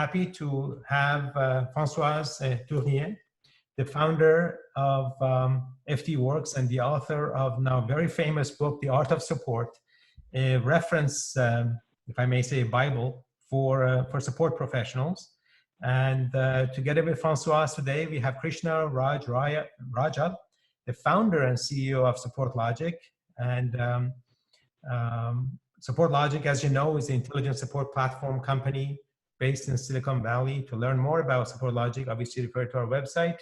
happy to have Françoise Tourniaire, the founder of FT Works and the author of now very famous book, The Art of Support, a reference, if I may say, a Bible for support professionals. And together with Françoise today, we have Krishna Raj Raja, the founder and CEO of SupportLogic. And SupportLogic, as you know, is the intelligent support platform company based in Silicon Valley. To learn more about SupportLogic, obviously refer to our website.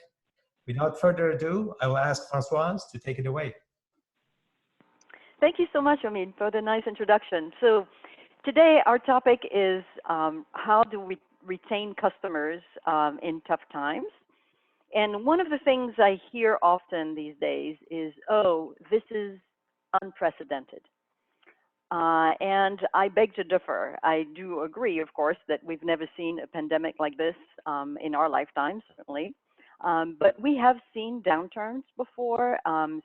Without further ado, I will ask Françoise to take it away. Thank you so much, Omid, for the nice introduction. So today our topic is how do we retain customers in tough times. And one of the things I hear often these days is, oh, this is unprecedented. And I beg to differ. I do agree, of course, that we've never seen a pandemic like this in our lifetime, certainly. But we have seen downturns before.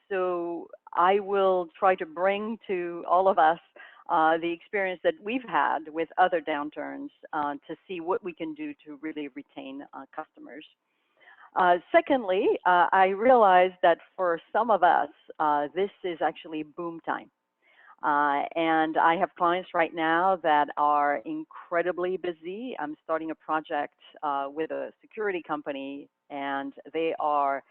So I will try to bring to all of us the experience that we've had with other downturns to see what we can do to really retain customers. Secondly, I realize that for some of us, this is actually boom time. And I have clients right now that are incredibly busy. I'm starting a project with a security company, and they are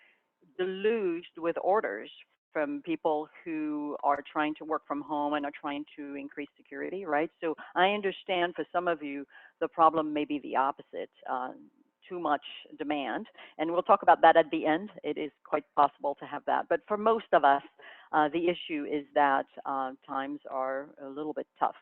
deluged with orders from people who are trying to work from home and are trying to increase security, right? So I understand for some of you, the problem may be the opposite. Too much demand, and we'll talk about that at the end. It is quite possible to have that, but for most of us, the issue is that times are a little bit tough.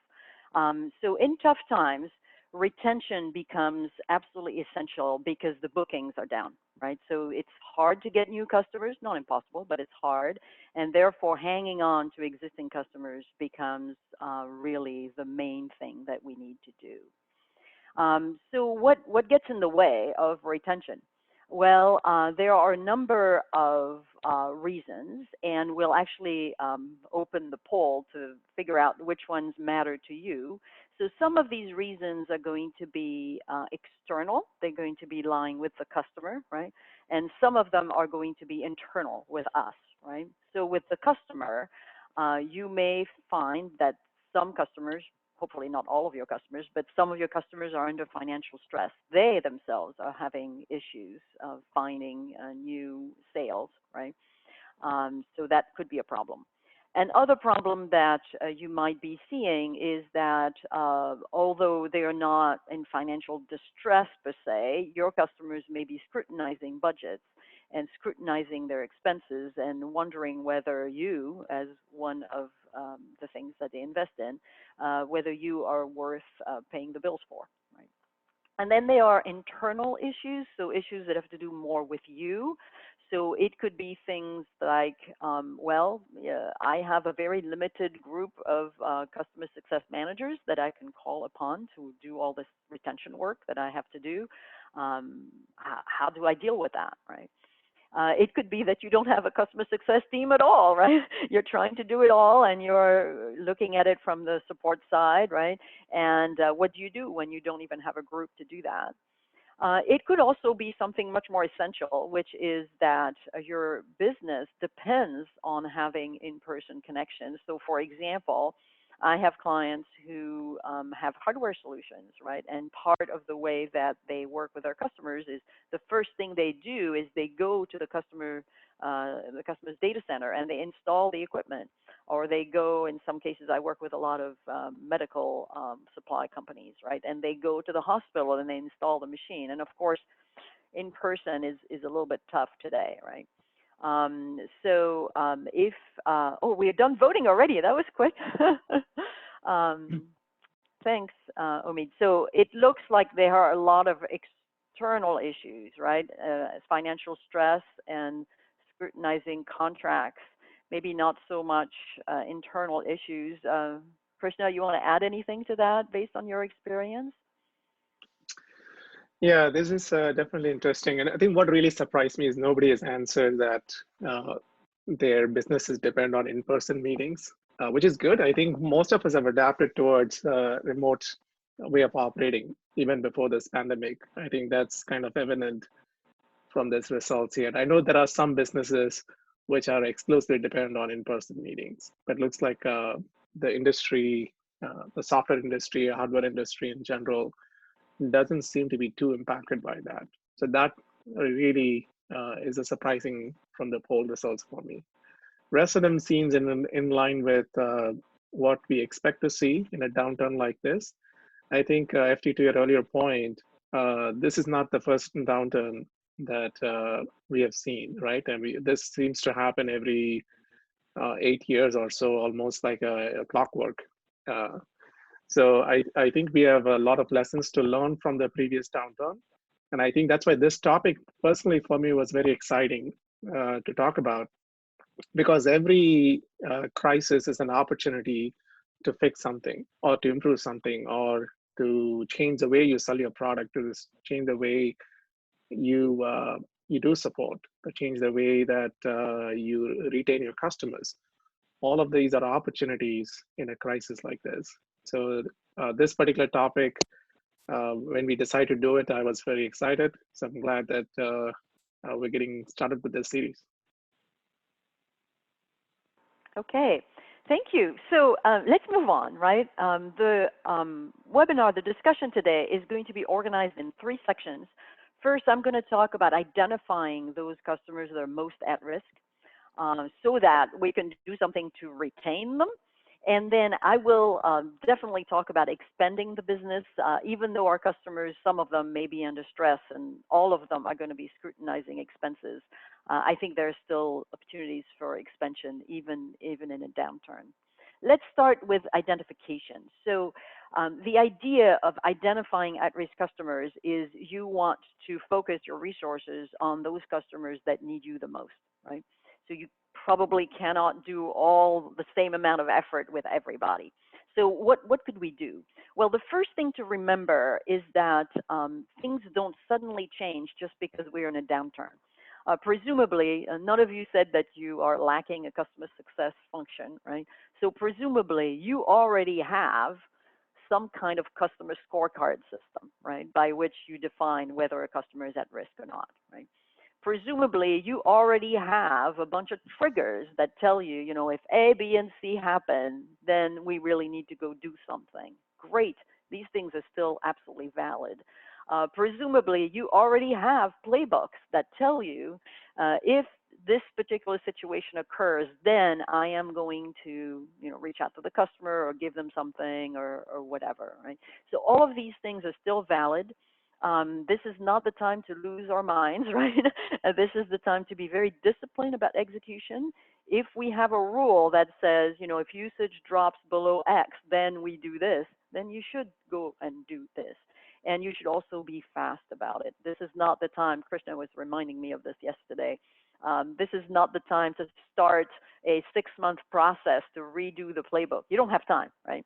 So in tough times, retention becomes absolutely essential because the bookings are down, right? So it's hard to get new customers, not impossible, but it's hard, and therefore hanging on to existing customers becomes really the main thing that we need to do. So what gets in the way of retention? Well, there are a number of reasons, and we'll actually open the poll to figure out which ones matter to you. So some of these reasons are going to be external. They're going to be lying with the customer, right? And some of them are going to be internal with us, right? So with the customer, you may find that some customers, hopefully not all of your customers, but some of your customers are under financial stress. They themselves are having issues of finding new sales, right? So that could be a problem. Another problem that you might be seeing is that although they are not in financial distress per se, your customers may be scrutinizing budgets and scrutinizing their expenses and wondering whether you, as one of the things that they invest in, whether you are worth paying the bills for, right? And then there are internal issues, so issues that have to do more with you. So it could be things like, I have a very limited group of customer success managers that I can call upon to do all this retention work that I have to do. How do I deal with that, right? It could be that you don't have a customer success team at all, right? You're trying to do it all and you're looking at it from the support side, right? And what do you do when you don't even have a group to do that? It could also be something much more essential, which is that your business depends on having in-person connections. So for example, I have clients who have hardware solutions, right? And part of the way that they work with their customers is the first thing they do is they go to the customer's data center and they install the equipment, or they go, in some cases, I work with a lot of medical supply companies, right? And they go to the hospital and they install the machine. And of course, in person is a little bit tough today, right? We are done voting already. That was quick. Thanks, Omid. So it looks like there are a lot of external issues, right? Financial stress and scrutinizing contracts, maybe not so much internal issues. Krishna, you want to add anything to that based on your experience? Yeah, this is definitely interesting. And I think what really surprised me is nobody has answered that their businesses depend on in-person meetings, which is good. I think most of us have adapted towards remote way of operating. even before this pandemic. I think that's kind of evident from this results here. I know there are some businesses which are exclusively dependent on in-person meetings, but looks like the industry, the software industry, hardware industry in general, doesn't seem to be too impacted by that. So that really is a surprising from the poll results for me. Rest of them seems in line with what we expect to see in a downturn like this. I think FT, to your earlier point, this is not the first downturn that we have seen, right? And this seems to happen every 8 years or so, almost like a clockwork. So I think we have a lot of lessons to learn from the previous downturn. And I think that's why this topic, personally for me, was very exciting to talk about, because every crisis is an opportunity to fix something or to improve something or to change the way you sell your product, to change the way you do support, to change the way that you retain your customers. All of these are opportunities in a crisis like this. So this particular topic, when we decided to do it, I was very excited. So I'm glad that we're getting started with this series. Okay, thank you. So let's move on, right? The webinar, the discussion today is going to be organized in 3 sections. First, I'm going to talk about identifying those customers that are most at risk so that we can do something to retain them. And then I will definitely talk about expanding the business, even though our customers, some of them may be under stress and all of them are going to be scrutinizing expenses. I think there are still opportunities for expansion, even in a downturn. Let's start with identification. So the idea of identifying at-risk customers is you want to focus your resources on those customers that need you the most, right? So you probably cannot do all the same amount of effort with everybody. So what could we do? Well, the first thing to remember is that things don't suddenly change just because we're in a downturn. Presumably, none of you said that you are lacking a customer success function, right? So presumably, you already have some kind of customer scorecard system, right, by which you define whether a customer is at risk or not, right? Presumably, you already have a bunch of triggers that tell you, you know, if A, B, and C happen, then we really need to go do something. Great. These things are still absolutely valid. Presumably, you already have playbooks that tell you if this particular situation occurs, then I am going to, you know, reach out to the customer or give them something or whatever, right? So all of these things are still valid. This is not the time to lose our minds, right? This is the time to be very disciplined about execution. If we have a rule that says, you know, if usage drops below X, then we do this, then you should go and do this. And you should also be fast about it. This is not the time, Krishna was reminding me of this yesterday. This is not the time to start a 6-month process to redo the playbook. You don't have time, right?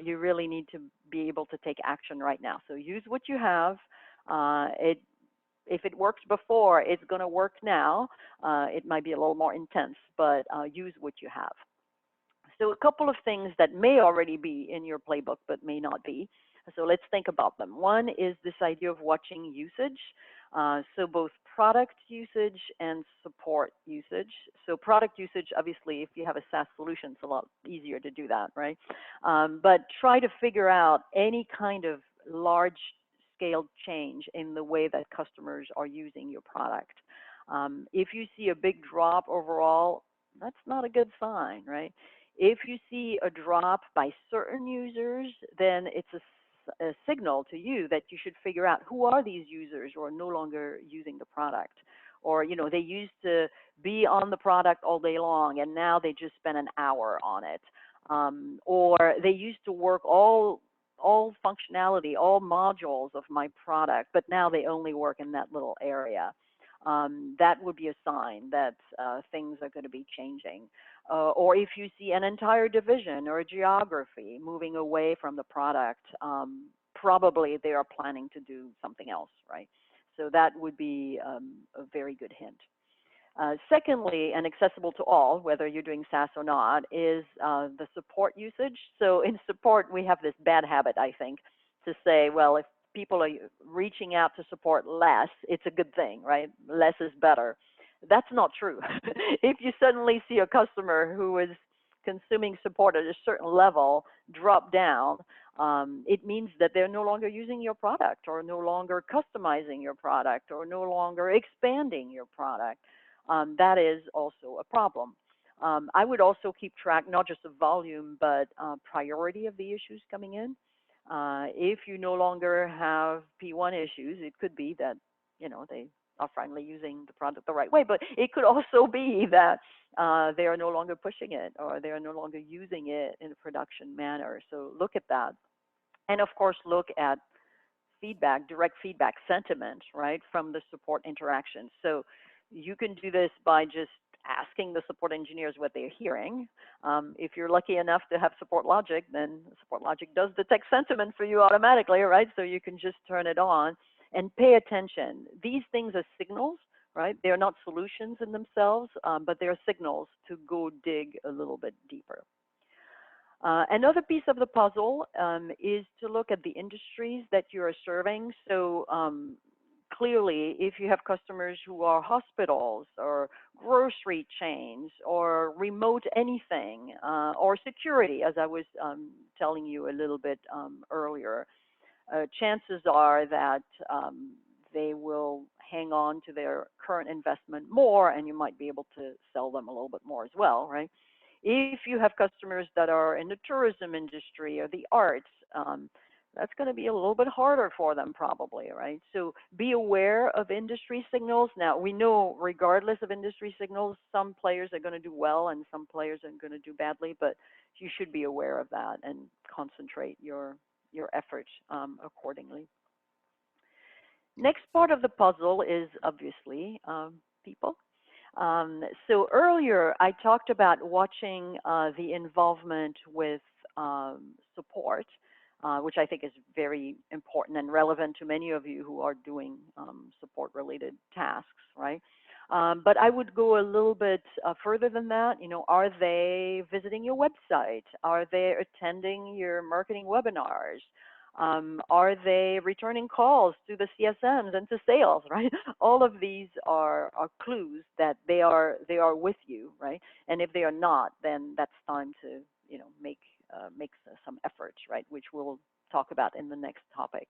You really need to be able to take action right now. So use what you have. If it worked before, it's going to work now. It might be a little more intense, but use what you have. So a couple of things that may already be in your playbook, but may not be. So let's think about them. One is this idea of watching usage. So both product usage and support usage. So product usage, obviously, if you have a SaaS solution, it's a lot easier to do that, right? But try to figure out any kind of large-scale change in the way that customers are using your product. If you see a big drop overall, that's not a good sign, right? If you see a drop by certain users, then it's a signal to you that you should figure out who are these users who are no longer using the product. Or, you know, they used to be on the product all day long and now they just spend an hour on it. Or they used to work all functionality, all modules of my product, but now they only work in that little area. That would be a sign that things are going to be changing. Or if you see an entire division or a geography moving away from the product, probably they are planning to do something else, right? So that would be a very good hint. Secondly, and accessible to all, whether you're doing SaaS or not, is the support usage. So in support, we have this bad habit, I think, to say, well, if people are reaching out to support less, it's a good thing, right? Less is better. That's not true. If you suddenly see a customer who is consuming support at a certain level drop down, it means that they're no longer using your product, or no longer customizing your product, or no longer expanding your product. That is also a problem. I would also keep track not just of volume, but priority of the issues coming in. If you no longer have P1 issues, it could be that, they are finally using the product the right way, but it could also be that they are no longer pushing it, or they are no longer using it in a production manner. So look at that. And of course, look at feedback, direct feedback, sentiment, right, from the support interactions. So you can do this by just asking the support engineers what they're hearing. If you're lucky enough to have SupportLogic, then SupportLogic does detect sentiment for you automatically, right? So you can just turn it on and pay attention. These things are signals, right? They're not solutions in themselves, but they're signals to go dig a little bit deeper. Another piece of the puzzle is to look at the industries that you are serving. So clearly, if you have customers who are hospitals, or grocery chains, or remote anything, or security, as I was telling you a little bit earlier, chances are that they will hang on to their current investment more, and you might be able to sell them a little bit more as well, right? If you have customers that are in the tourism industry or the arts, that's going to be a little bit harder for them probably, right? So be aware of industry signals. Now, we know regardless of industry signals, some players are going to do well and some players are going to do badly, but you should be aware of that and concentrate your efforts accordingly. Next part of the puzzle is obviously people. So earlier I talked about watching the involvement with support, which I think is very important and relevant to many of you who are doing support-related tasks, right? But I would go a little bit further than that. Are they visiting your website? Are they attending your marketing webinars? Are they returning calls to the CSMs and to sales, right? All of these are clues that they are with you, right? And if they are not, then that's time to make some efforts, right? Which we'll talk about in the next topic.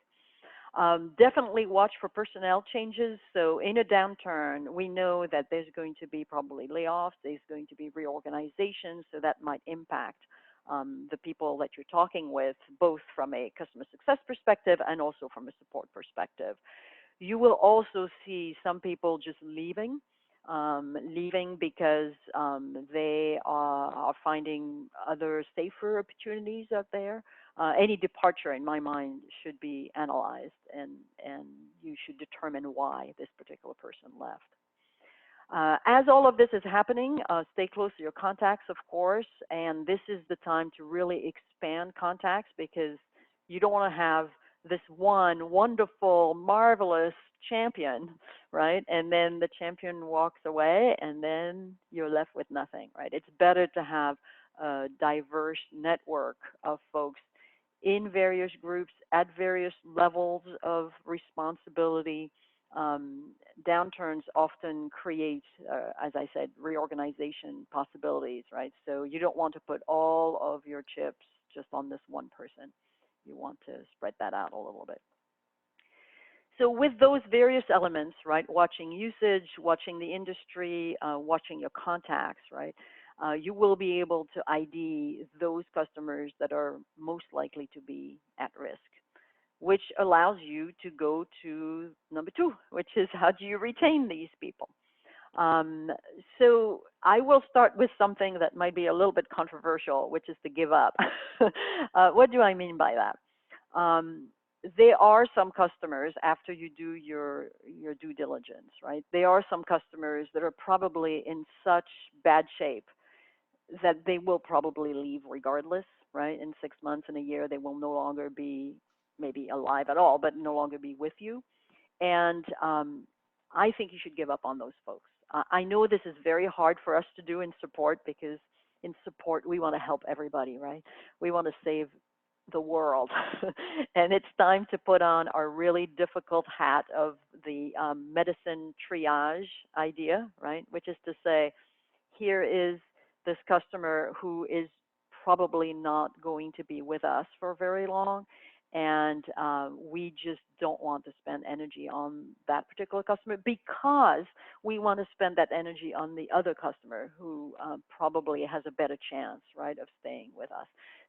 Definitely watch for personnel changes. So in a downturn, we know that there's going to be probably layoffs, there's going to be reorganizations, so that might impact the people that you're talking with, both from a customer success perspective and also from a support perspective. You will also see some people just leaving because they are finding other safer opportunities out there. Any departure, in my mind, should be analyzed, and you should determine why this particular person left. As all of this is happening, stay close to your contacts, of course, and this is the time to really expand contacts, because you don't want to have this one wonderful, marvelous champion, right? And then the champion walks away and then you're left with nothing, right? It's better to have a diverse network of folks in various groups at various levels of responsibility. Downturns often create, as I said, reorganization possibilities, right? So you don't want to put all of your chips just on this one person. You want to spread that out a little bit. So with those various elements, right, watching usage, watching the industry, watching your contacts, right, you will be able to ID those customers that are most likely to be at risk, which allows you to go to number 2, which is how do you retain these people? So I will start with something that might be a little bit controversial, which is to give up. What do I mean by that? There are some customers, after you do your due diligence, right? There are some customers that are probably in such bad shape that they will probably leave regardless, right? In 6 months, in a year, they will no longer be maybe alive at all, but no longer be with you. And I think you should give up on those folks. I know this is very hard for us to do in support, because in support, we want to help everybody, right? We want to save the world. And it's time to put on our really difficult hat of the medicine triage idea, right? Which is to say, here is this customer who is probably not going to be with us for very long. And we just don't want to spend energy on that particular customer because we want to spend that energy on the other customer who probably has a better chance, right, of staying with us.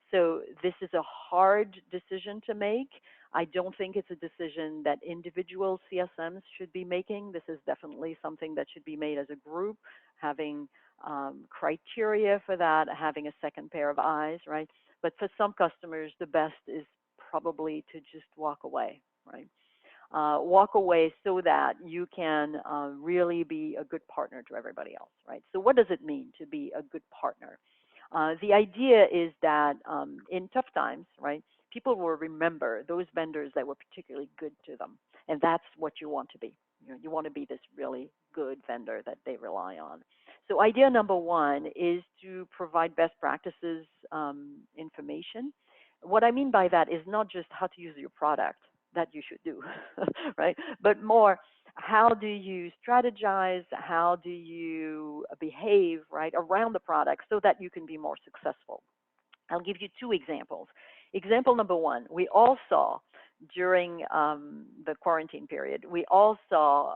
So this is a hard decision to make. I don't think it's a decision that individual CSMs should be making. This is definitely something that should be made as a group, having criteria for that, having a second pair of eyes, right? But for some customers, the best is probably to just walk away, right? Walk away so that you can really be a good partner to everybody else, right? So what does it mean to be a good partner? The idea is that in tough times, right, people will remember those vendors that were particularly good to them. And that's what you want to be. You want to be this really good vendor that they rely on. So idea number one is to provide best practices information. What I mean by that is not just how to use your product, that you should do, right? But more, how do you strategize? How do you behave, right, around the product so that you can be more successful? I'll give you two examples. Example number one, we all saw during the quarantine period, we all saw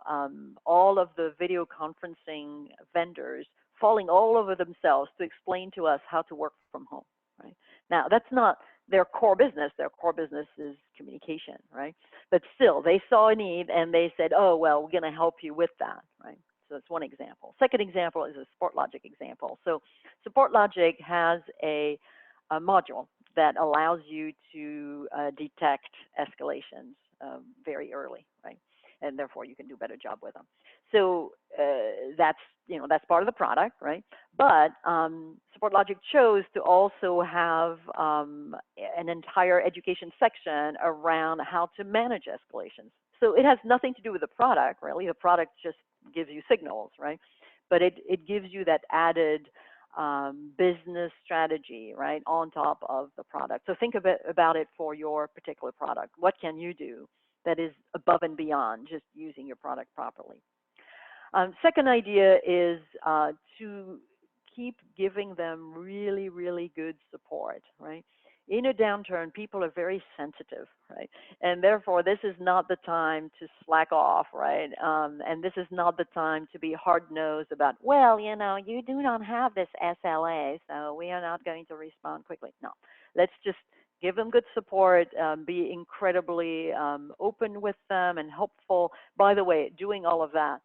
all of the video conferencing vendors falling all over themselves to explain to us how to work from home, right? Now, that's not their core business. Their core business is communication, right? But still, they saw a need and they said, oh, well, we're going to help you with that, right? So that's one example. Second example is a SupportLogic example. So SupportLogic has a module that allows you to detect escalations very early, right? And therefore you can do a better job with them. So that's part of the product, right? But SupportLogic chose to also have an entire education section around how to manage escalations. So it has nothing to do with the product, really. The product just gives you signals, right? But it gives you that added business strategy, right, on top of the product. So think about it for your particular product. What can you do that is above and beyond just using your product properly? Second idea is to keep giving them really, really good support, right? In a downturn, people are very sensitive, right? And therefore, this is not the time to slack off, right? And this is not the time to be hard-nosed about, well, you do not have this SLA, so we are not going to respond quickly. No, let's just give them good support, be incredibly open with them and helpful. By the way, doing all of that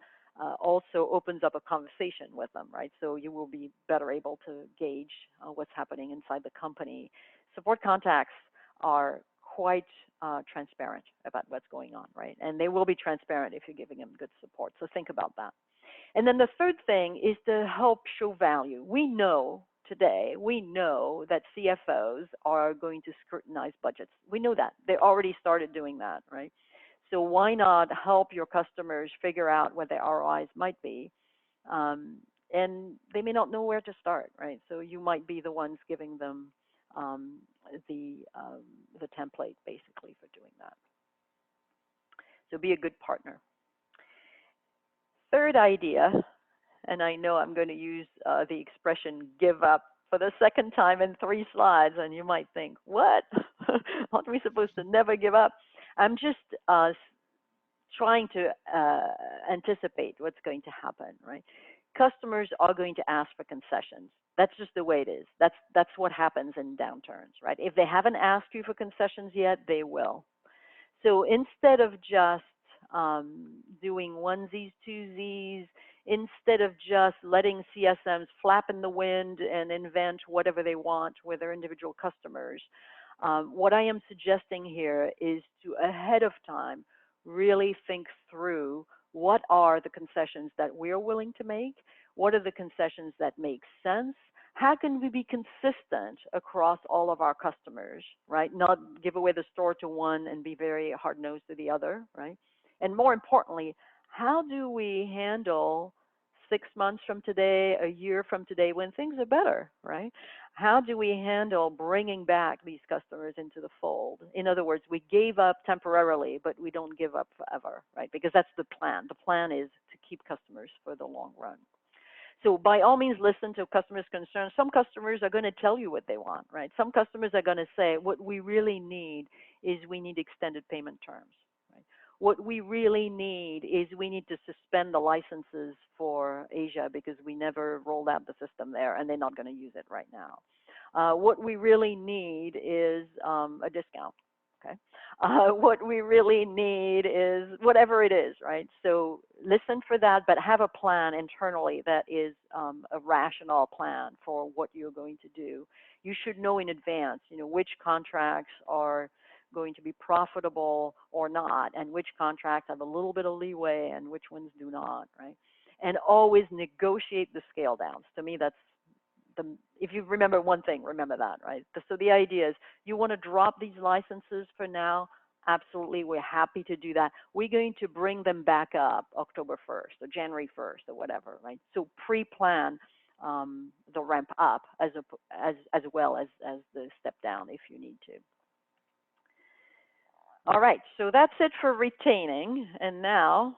also opens up a conversation with them, right? So you will be better able to gauge what's happening inside the company. Support contacts are quite transparent about what's going on, right? And they will be transparent if you're giving them good support. So think about that. And then the third thing is to help show value. We know today, that CFOs are going to scrutinize budgets. We know that. They already started doing that, right? So why not help your customers figure out what their ROIs might be? And they may not know where to start, right? So you might be the ones giving them the template basically for doing that. So be a good partner. Third idea, and I know I'm going to use the expression give up for the second time in 3 slides, and you might think, what? Aren't we supposed to never give up? I'm just trying to anticipate what's going to happen, right? Customers are going to ask for concessions. That's just the way it is. That's what happens in downturns, right? If they haven't asked you for concessions yet, they will. So instead of just doing onesies, twosies, instead of just letting CSMs flap in the wind and invent whatever they want with their individual customers, what I am suggesting here is to, ahead of time, really think through what are the concessions that we're willing to make, what are the concessions that make sense, how can we be consistent across all of our customers, right? Not give away the store to one and be very hard-nosed to the other, right? And more importantly, how do we handle 6 months from today, a year from today, when things are better, right? How do we handle bringing back these customers into the fold? In other words, we gave up temporarily, but we don't give up forever, right? Because that's the plan. The plan is to keep customers for the long run. So by all means, listen to customers' concerns. Some customers are going to tell you what they want, right? Some customers are going to say, what we really need is we need extended payment terms. Right? What we really need is we need to suspend the licenses for Asia because we never rolled out the system there and they're not going to use it right now. What we really need is a discount. Okay. What we really need is whatever it is, right? So listen for that, but have a plan internally that is a rational plan for what you're going to do. You should know in advance, which contracts are going to be profitable or not, and which contracts have a little bit of leeway and which ones do not, right? And always negotiate the scale downs. To me, that's if you remember one thing, remember that, right? So the idea is you want to drop these licenses for now. Absolutely, we're happy to do that. We're going to bring them back up October 1st or January 1st or whatever, right? So pre-plan the ramp up as well as the step down if you need to. All right, so that's it for retaining. And now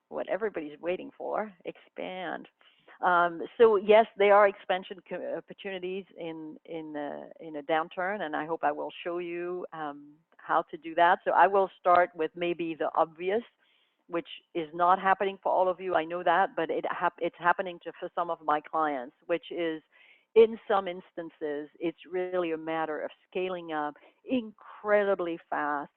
what everybody's waiting for, expand. So yes, there are expansion opportunities in a downturn, and I hope I will show you how to do that. So I will start with maybe the obvious, which is not happening for all of you. I know that, but it's happening for some of my clients, which is in some instances, it's really a matter of scaling up incredibly fast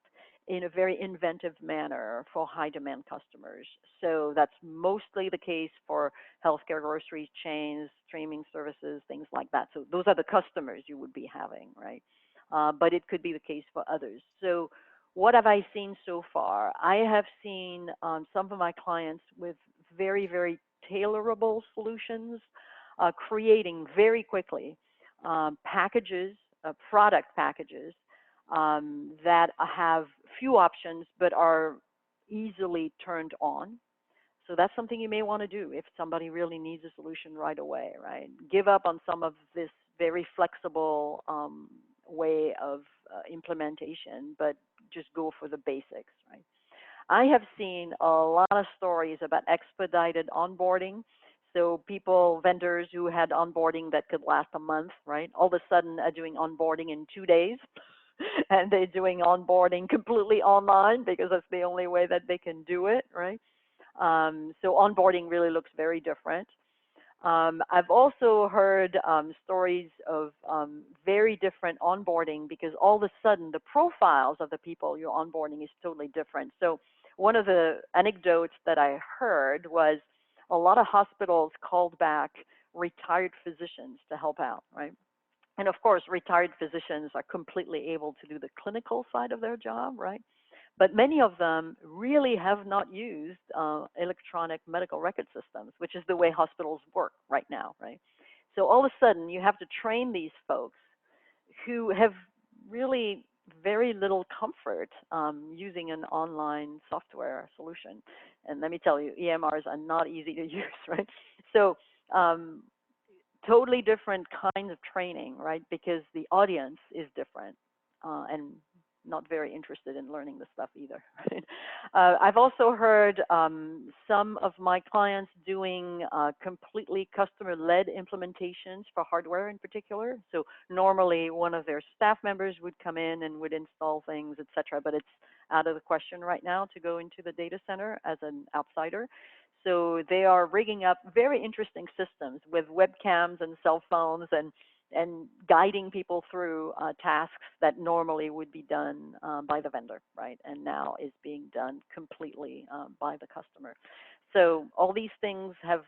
in a very inventive manner for high demand customers. So that's mostly the case for healthcare, grocery chains, streaming services, things like that. So those are the customers you would be having, right? But it could be the case for others. So what have I seen so far? I have seen some of my clients with very, very tailorable solutions, creating very quickly packages, product packages, that have few options but are easily turned on. So that's something you may want to do if somebody really needs a solution right away, right? Give up on some of this very flexible way of implementation, but just go for the basics, right? I have seen a lot of stories about expedited onboarding. So vendors who had onboarding that could last a month, right? All of a sudden are doing onboarding in 2 days. And they're doing onboarding completely online because that's the only way that they can do it, right? So onboarding really looks very different. I've also heard stories of very different onboarding because all of a sudden the profiles of the people you're onboarding is totally different. So one of the anecdotes that I heard was a lot of hospitals called back retired physicians to help out, right? And of course, retired physicians are completely able to do the clinical side of their job, right? But many of them really have not used electronic medical record systems, which is the way hospitals work right now, right? So all of a sudden, you have to train these folks who have really very little comfort using an online software solution. And let me tell you, EMRs are not easy to use, right? So totally different kinds of training, right? Because the audience is different and not very interested in learning the stuff either. Right? I've also heard some of my clients doing completely customer-led implementations for hardware in particular. So normally one of their staff members would come in and would install things, et cetera, but it's out of the question right now to go into the data center as an outsider. So they are rigging up very interesting systems with webcams and cell phones and guiding people through tasks that normally would be done by the vendor, right? And now is being done completely by the customer. So all these things have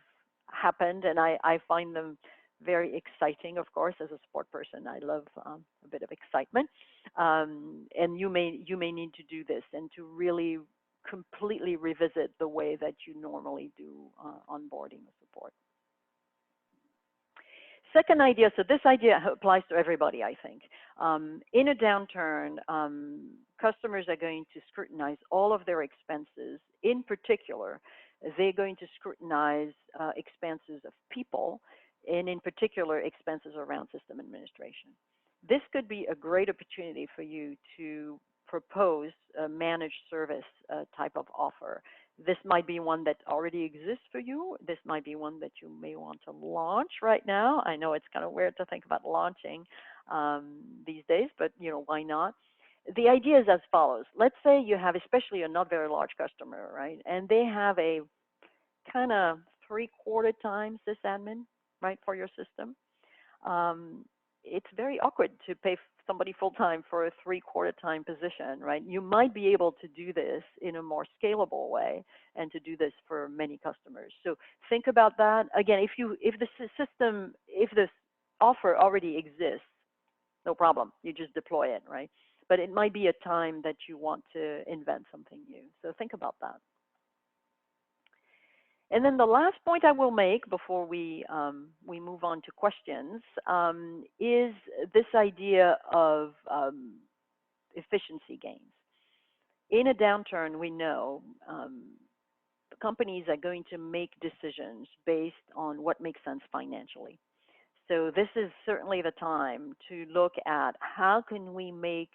happened, and I find them very exciting, of course. As a support person, I love a bit of excitement. And you may need to do this and to really completely revisit the way that you normally do onboarding or support. second idea, so this idea applies to everybody, I think. In a downturn, customers are going to scrutinize all of their expenses. In particular, they're going to scrutinize expenses of people, and in particular, expenses around system administration. This could be a great opportunity for you to propose a managed service type of offer. This might be one that already exists for you. This might be one that you may want to launch right now. I know it's kind of weird to think about launching these days, but why not? The idea is as follows. Let's say you have, especially a not very large customer, right? And they have a kind of 3/4 times sysadmin, right, for your system. It's very awkward to pay somebody full-time for a 3/4 time position, right? You might be able to do this in a more scalable way and to do this for many customers. So think about that. Again, if this offer already exists, no problem. You just deploy it, right? But it might be a time that you want to invent something new. So think about that. And then the last point I will make before we move on to questions is this idea of efficiency gains. In a downturn, we know companies are going to make decisions based on what makes sense financially. So this is certainly the time to look at how can we make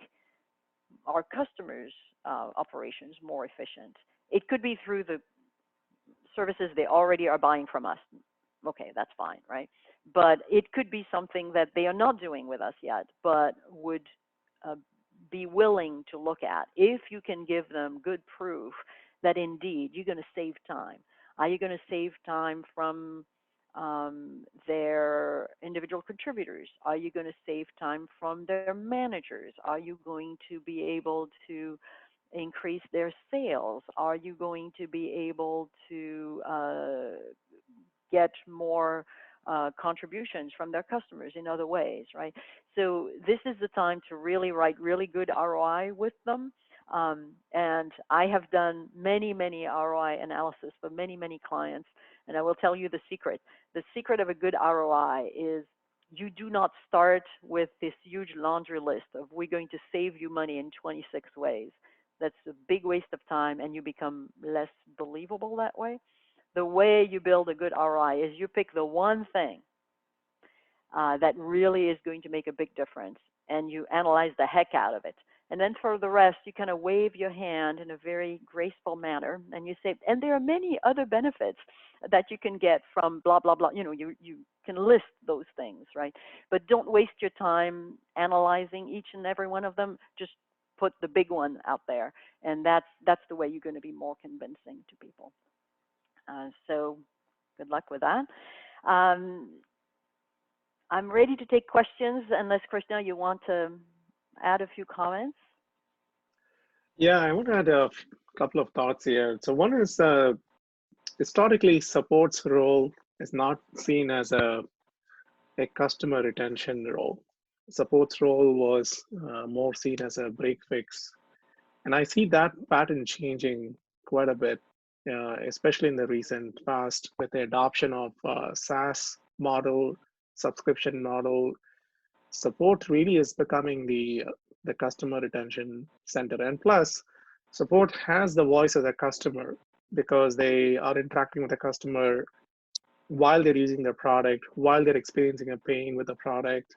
our customers' operations more efficient. It could be through the services they already are buying from us. Okay, that's fine, right? But it could be something that they are not doing with us yet, but would be willing to look at if you can give them good proof that indeed you're going to save time. Are you going to save time from their individual contributors? Are you going to save time from their managers? Are you going to be able to increase their sales? Are you going to be able to get more contributions from their customers in other ways, right? So this is the time to really write really good ROI with them. And I have done many ROI analysis for many clients, and I will tell you the secret. The secret of a good ROI is you do not start with this huge laundry list of we're going to save you money in 26 ways. That's a big waste of time, and you become less believable that way. The way you build a good ROI is you pick the one thing that really is going to make a big difference, and you analyze the heck out of it. And then for the rest, you kind of wave your hand in a very graceful manner, and you say, and there are many other benefits that you can get from blah, blah, blah. You can list those things, right? But don't waste your time analyzing each and every one of them. Just put the big one out there, and that's the way you're going to be more convincing to people. So good luck with that. I'm ready to take questions, unless Krishna, you want to add a few comments. Yeah, I want to add a couple of thoughts here. So one is historically, support's role is not seen as a customer retention role. Support's role was more seen as a break fix. And I see that pattern changing quite a bit, especially in the recent past with the adoption of SaaS model, subscription model. Support really is becoming the customer retention center. And plus, support has the voice of the customer because they are interacting with the customer while they're using their product, while they're experiencing a pain with the product.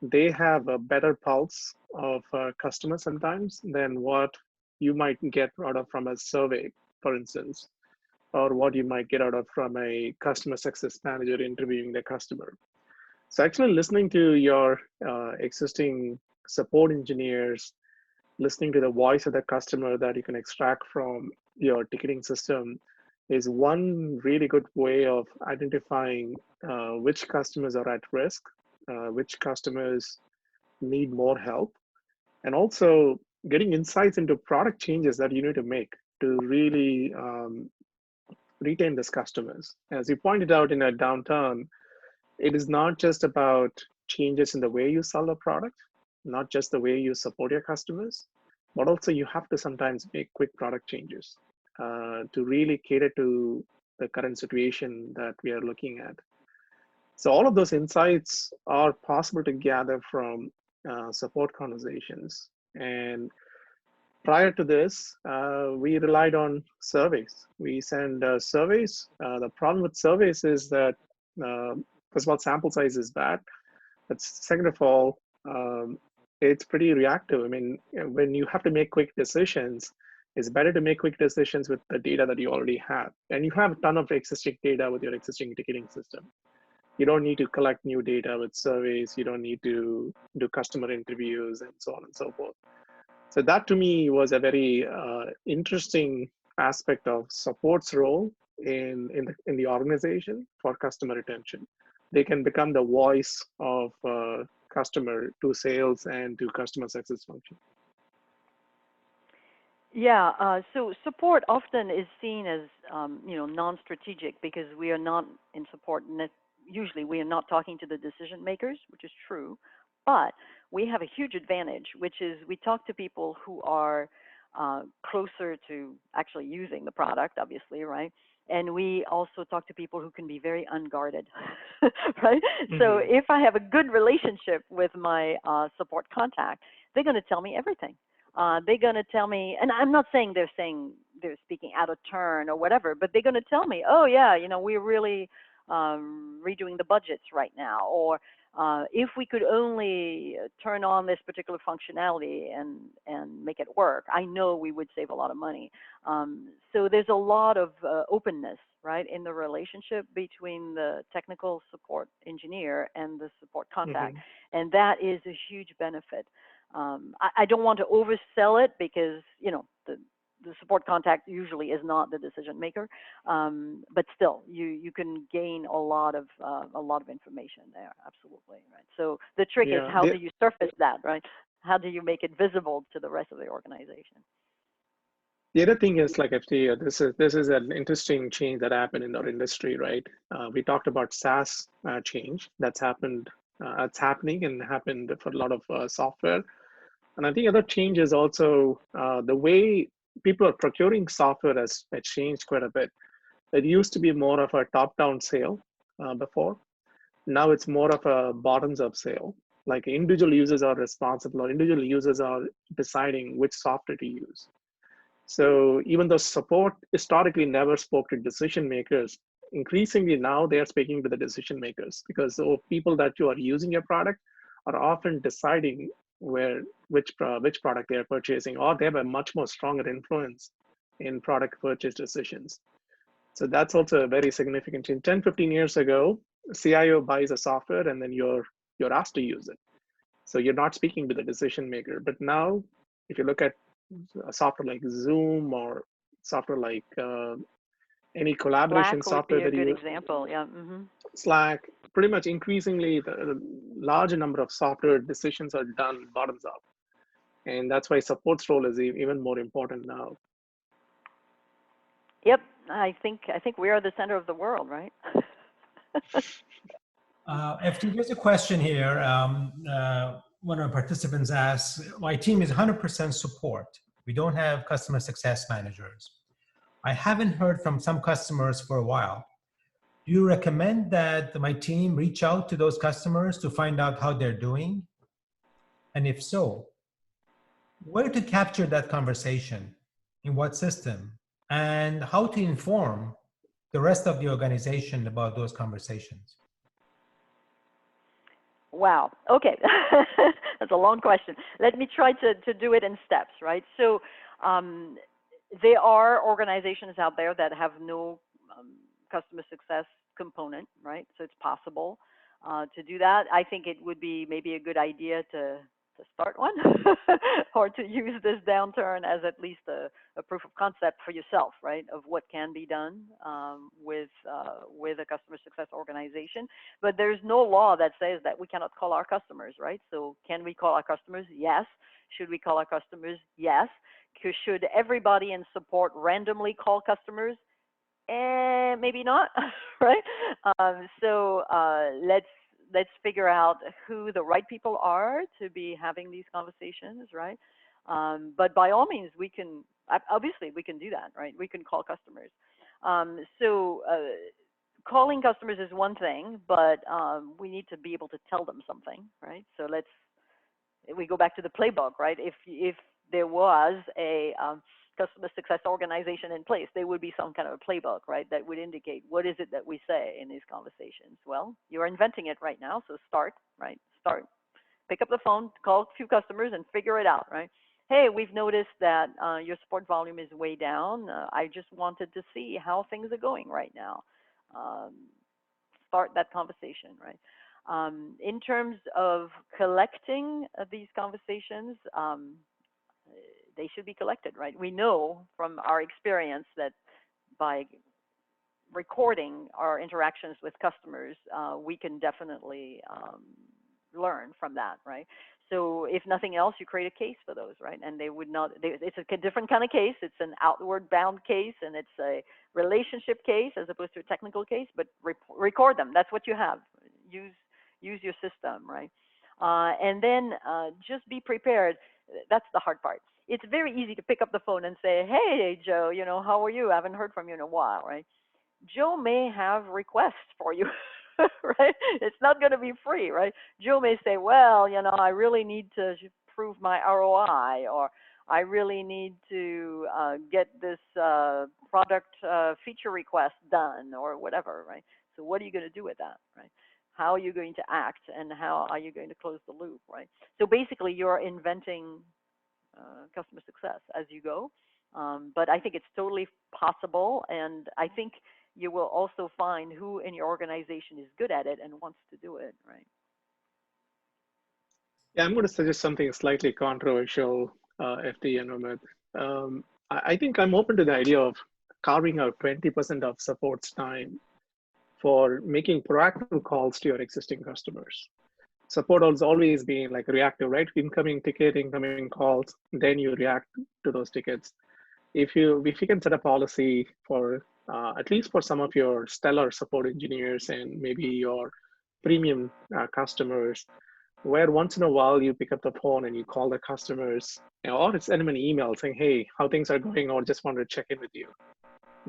They have a better pulse of customers sometimes than what you might get out of from a survey, for instance, or what you might get out of from a customer success manager interviewing the customer. So actually listening to your existing support engineers, listening to the voice of the customer that you can extract from your ticketing system is one really good way of identifying which customers are at risk, which customers need more help, and also getting insights into product changes that you need to make to really retain these customers. As you pointed out in a downturn, it is not just about changes in the way you sell a product, not just the way you support your customers, but also you have to sometimes make quick product changes to really cater to the current situation that we are looking at. So all of those insights are possible to gather from support conversations. And prior to this, we relied on surveys. We send surveys. The problem with surveys is that, first of all, sample size is bad. But second of all, it's pretty reactive. I mean, when you have to make quick decisions, it's better to make quick decisions with the data that you already have. And you have a ton of existing data with your existing ticketing system. You don't need to collect new data with surveys. You don't need to do customer interviews and so on and so forth. So that to me was a very interesting aspect of support's role in the organization for customer retention. They can become the voice of customer to sales and to customer success function. Yeah, so support often is seen as non-strategic because we are not in support. Usually, we are not talking to the decision makers, which is true, but we have a huge advantage, which is we talk to people who are closer to actually using the product, obviously, right? And we also talk to people who can be very unguarded, right? Mm-hmm. So if I have a good relationship with my support contact, they're going to tell me everything. They're going to tell me, and I'm not saying they're speaking out of turn or whatever, but they're going to tell me, oh yeah, we're really redoing the budgets right now, or if we could only turn on this particular functionality and make it work, I know we would save a lot of money. So there's a lot of openness, right, in the relationship between the technical support engineer and the support contact, mm-hmm. and that is a huge benefit. I don't want to oversell it because the support contact usually is not the decision maker, but still you can gain a lot of information there. Absolutely, right. So the trick is how do you surface that, right? How do you make it visible to the rest of the organization? The other thing is, like, FT, this is an interesting change that happened in our industry, right? We talked about SaaS change that's happened. It's happening and happened for a lot of software. And I think other change is also the way people are procuring software has changed quite a bit. It used to be more of a top-down sale before. Now it's more of a bottoms-up sale. Like individual users are responsible, or individual users are deciding which software to use. So even though support historically never spoke to decision makers, increasingly now they are speaking to the decision makers, because the people that you are using your product are often deciding which product they are purchasing, or they have a much more stronger influence in product purchase decisions. So that's also a very significant change. 10, 15 years ago, CIO buys a software and then you're asked to use it. So you're not speaking to the decision maker. But now, if you look at a software like Zoom or software like any collaboration software that you use, example, yeah. Mm-hmm. Slack, pretty much increasingly the larger number of software decisions are done bottoms up, and that's why support's role is even more important now. Yep, I think we are the center of the world, right? FT, there's a question here. One of our participants asks, my team is 100% support. We don't have customer success managers. I haven't heard from some customers for a while. Do you recommend that my team reach out to those customers to find out how they're doing? And if so, where to capture that conversation, in what system, and how to inform the rest of the organization about those conversations? Wow. Okay. That's a long question. Let me try to do it in steps, right? So there are organizations out there that have no customer success component, right? So it's possible to do that. I think it would be maybe a good idea to start one or to use this downturn as at least a proof of concept for yourself, right, of what can be done with a customer success organization. But there's no law that says that we cannot call our customers, right? So can we call our customers? Yes. Should we call our customers? Yes. Should everybody in support randomly call customers? Maybe not, right? So let's figure out who the right people are to be having these conversations, right? But by all means, we can do that, right? We can call customers. So calling customers is one thing, but we need to be able to tell them something, right? So we go back to the playbook, right? If there was a customer success organization in place, there would be some kind of a playbook, right, that would indicate what is it that we say in these conversations. Well, you're inventing it right now, so start, right? Start. Pick up the phone, call a few customers, and figure it out, right? Hey, we've noticed that your support volume is way down. I just wanted to see how things are going right now. Start that conversation, right? In terms of collecting these conversations, they should be collected, right? We know from our experience that by recording our interactions with customers, we can definitely learn from that, right? So if nothing else, you create a case for those, right? And they would not, it's a different kind of case. It's an outward bound case, and it's a relationship case as opposed to a technical case, but record them. That's what you have. Use your system, right? And then just be prepared. That's the hard part. It's very easy to pick up the phone and say, hey, Joe, how are you? I haven't heard from you in a while, right? Joe may have requests for you. Right? It's not going to be free, right? Joe may say, well, I really need to prove my ROI, or I really need to get this product feature request done, or whatever, right? So what are you going to do with that, right? How are you going to act, and how are you going to close the loop, right? So basically, you're inventing customer success as you go. But I think it's totally possible, and I think you will also find who in your organization is good at it and wants to do it, right? Yeah, I'm going to suggest something slightly controversial, FD and Umit. I think I'm open to the idea of carving out 20% of support's time for making proactive calls to your existing customers. Support has always been like reactive, right? Incoming ticket, incoming calls, then you react to those tickets. If you can set a policy for at least for some of your stellar support engineers and maybe your premium customers, where once in a while you pick up the phone and you call the customers, or send them an email saying, hey, how things are going, or just wanted to check in with you.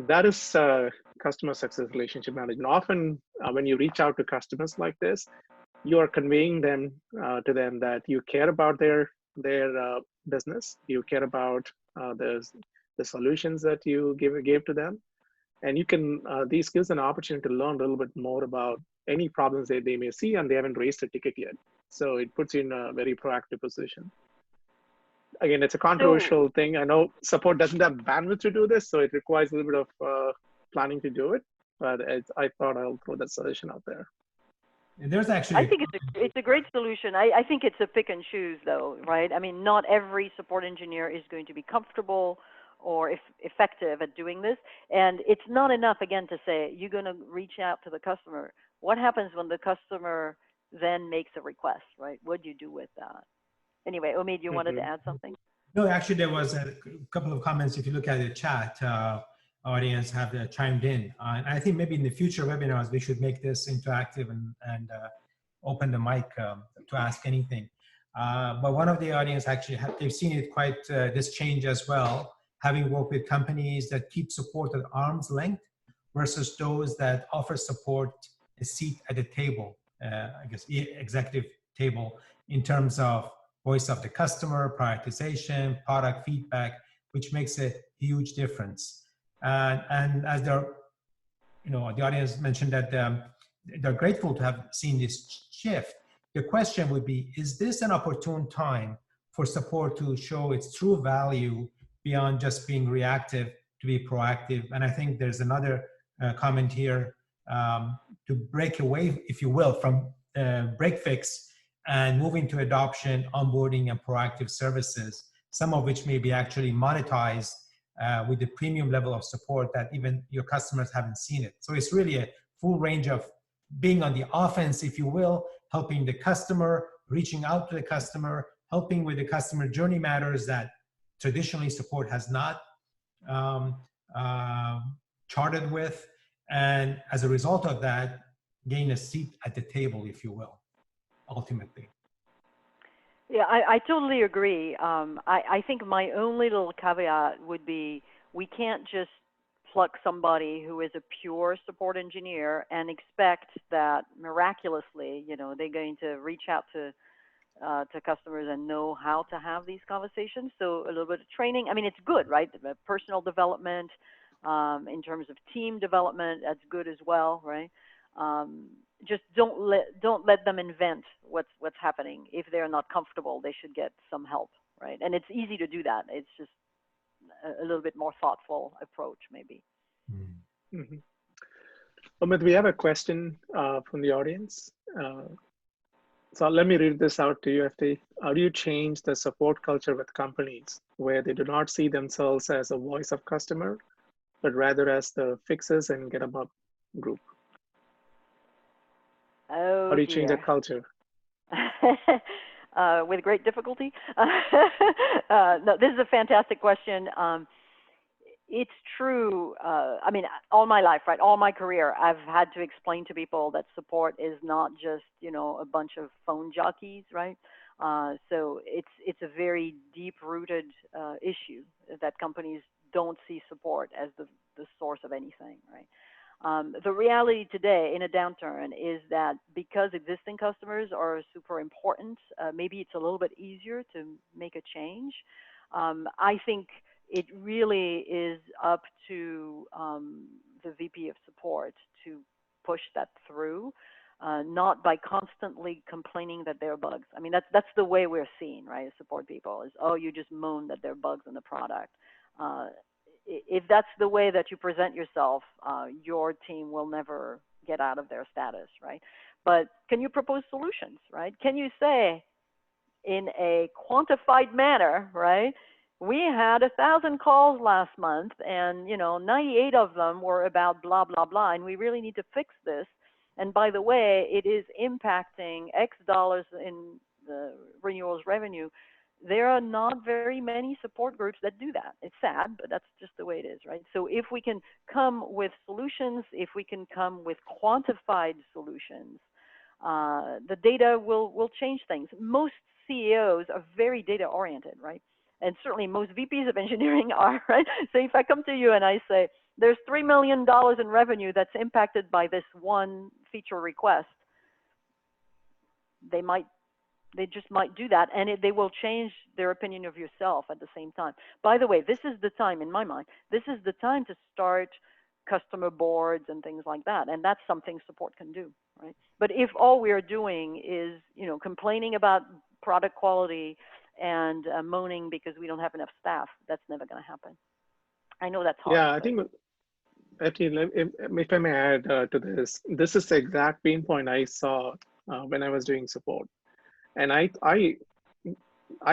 That is customer success relationship management. Often when you reach out to customers like this, you are conveying to them that you care about their business, you care about the solutions that you gave to them, and you can these gives an opportunity to learn a little bit more about any problems that they may see, and they haven't raised a ticket yet. So it puts you in a very proactive position. Again, it's a controversial thing. I know support doesn't have bandwidth to do this, so it requires a little bit of planning to do it. But I thought I'll throw that suggestion out there. There's actually, I think it's a great solution. I think it's a pick and choose, though, right? I mean, not every support engineer is going to be comfortable or effective at doing this. And it's not enough, again, to say you're going to reach out to the customer. What happens when the customer then makes a request, right? What do you do with that? Anyway, Omid, you wanted to add something? No, actually, there was a couple of comments. If you look at the chat, audience have chimed in. And I think maybe in the future webinars, we should make this interactive and open the mic to ask anything. But one of the audience actually, they've seen it quite, this change as well, having worked with companies that keep support at arm's length versus those that offer support a seat at the table, I guess, executive table, in terms of voice of the customer, prioritization, product feedback, which makes a huge difference. And as they're, the audience mentioned that they're grateful to have seen this shift. The question would be, is this an opportune time for support to show its true value beyond just being reactive to be proactive? And I think there's another comment here to break away, if you will, from break fix and moving to adoption, onboarding, and proactive services, some of which may be actually monetized with the premium level of support that even your customers haven't seen it. So it's really a full range of being on the offense, if you will, helping the customer, reaching out to the customer, helping with the customer journey matters that traditionally support has not charted with. And as a result of that, gain a seat at the table, if you will, ultimately. Yeah, I totally agree. I think my only little caveat would be we can't just pluck somebody who is a pure support engineer and expect that miraculously, they're going to reach out to customers and know how to have these conversations. So a little bit of training. I mean, it's good, right? The personal development, in terms of team development, that's good as well, right? Just don't let them invent what's happening. If they're not comfortable, they should get some help, right? And it's easy to do that. It's just a little bit more thoughtful approach, maybe. Mm-hmm. Amit, we have a question from the audience. So let me read this out to you, FT. How do you change the support culture with companies where they do not see themselves as a voice of customer, but rather as the fixes and get 'em up group? Oh, how do you dear. change that culture? With great difficulty. No, this is a fantastic question. It's true. I mean, all my life, right? All my career, I've had to explain to people that support is not just, a bunch of phone jockeys, right? So it's a very deep-rooted issue that companies don't see support as the source of anything, right? The reality today in a downturn is that because existing customers are super important, maybe it's a little bit easier to make a change. I think it really is up to the VP of support to push that through, not by constantly complaining that there are bugs. I mean, that's the way we're seen, right, as support people, is, oh, you just moan that there are bugs in the product. If that's the way that you present yourself, your team will never get out of their status, right? But can you propose solutions, right? Can you say in a quantified manner, right? We had 1,000 calls last month and, 98 of them were about blah, blah, blah, and we really need to fix this. And by the way, it is impacting X dollars in the renewals revenue. There are not very many support groups that do that. It's sad, but that's just the way it is, right? So if we can come with solutions, if we can come with quantified solutions, the data will change things. Most CEOs are very data oriented, right? And certainly most VPs of engineering are, right? So if I come to you and I say, there's $3 million in revenue that's impacted by this one feature request, they just might do that, and they will change their opinion of yourself at the same time. By the way, this is the time, in my mind, this is the time to start customer boards and things like that, and that's something support can do, right? But if all we are doing is, complaining about product quality and moaning because we don't have enough staff, that's never going to happen. I know that's hard. Yeah, I think, actually, if I may add to this is the exact pain point I saw when I was doing support. And I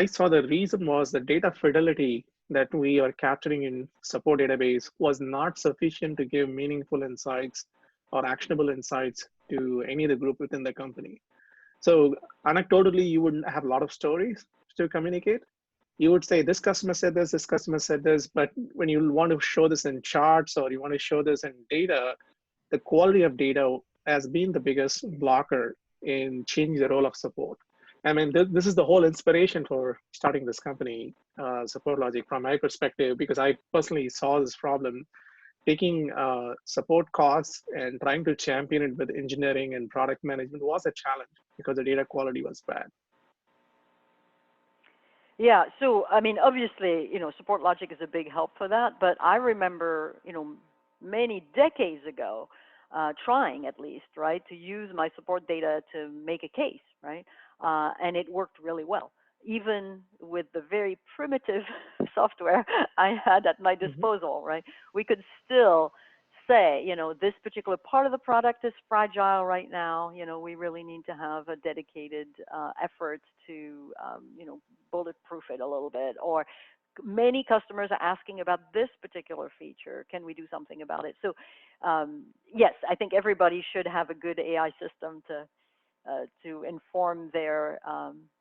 saw the reason was the data fidelity that we are capturing in support database was not sufficient to give meaningful insights or actionable insights to any of the group within the company. So anecdotally, you would have a lot of stories to communicate. You would say, this customer said this customer said this, but when you want to show this in charts or you want to show this in data, the quality of data has been the biggest blocker in changing the role of support. I mean, this is the whole inspiration for starting this company, SupportLogic, from my perspective, because I personally saw this problem. Taking support costs and trying to champion it with engineering and product management was a challenge because the data quality was bad. Yeah, so I mean, obviously, SupportLogic is a big help for that. But I remember, many decades ago, trying at least, right, to use my support data to make a case, right, and it worked really well, even with the very primitive software I had at my disposal, right? We could still say, this particular part of the product is fragile right now. We really need to have a dedicated effort to, bulletproof it a little bit. Or many customers are asking about this particular feature. Can we do something about it? So, yes, I think everybody should have a good AI system to inform their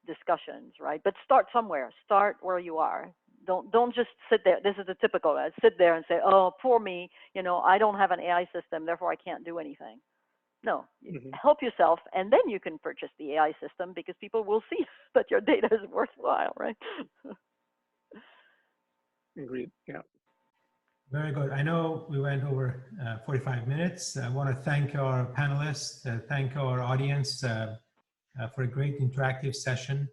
discussions, right? But start somewhere. Start where you are. Don't just sit there. This is the typical, sit there and say, oh, poor me, I don't have an AI system, therefore I can't do anything. No, help yourself, and then you can purchase the AI system because people will see that your data is worthwhile, right? Agreed, yeah. Very good. I know we went over 45 minutes. I want to thank our panelists, thank our audience for a great interactive session.